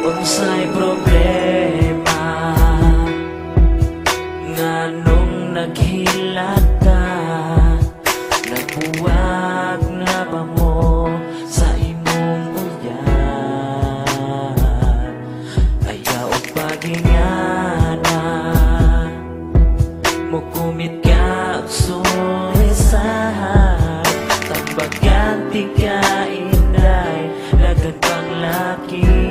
Unsay problema nganong naghilata, nagbuwag na ba mo sa imong uyan? Ayaw og pagingana, mukumit ka og sulisahan, tambagan ti ka inday, lagan pang laki.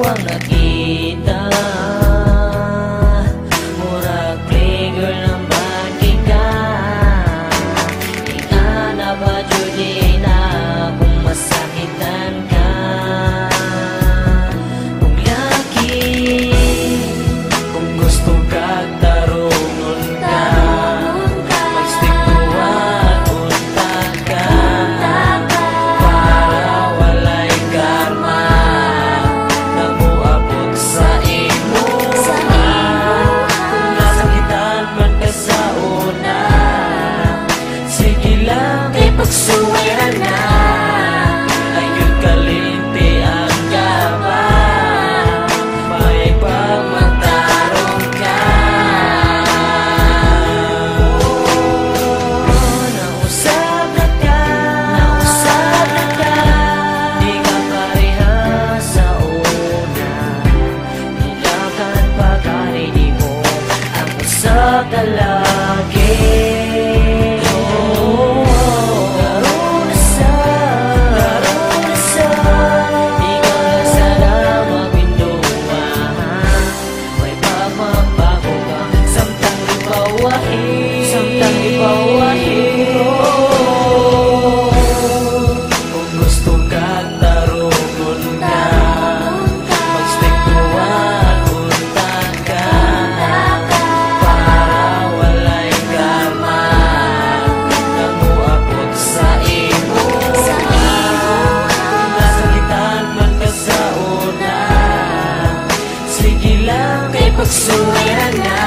Ang nakita murag trigger ng bagika, di ka na ba judi na kung masakitan ka. Kung laki, kung gusto ka tarungon ka, mag-stick to what unta ka, para walay karma sa imo. Kung nasakitan man ka sa una, sige lang kay pagsuwera na, ayun kalimti ang gaba, may pagmatarong ka. Nausap na ka, di ka pareha sa una, pagkari di mo ang usap na lagi. Laro na sa di ka sana mapinduan, may pagmabago ka, samtang ipawahin, kung gusto ka tarungon ka, mag-stick to what unta ka, para walay karma namuabot sa imo. Kung nasakitan man ka sa una, sige lang kay pagsuwera na,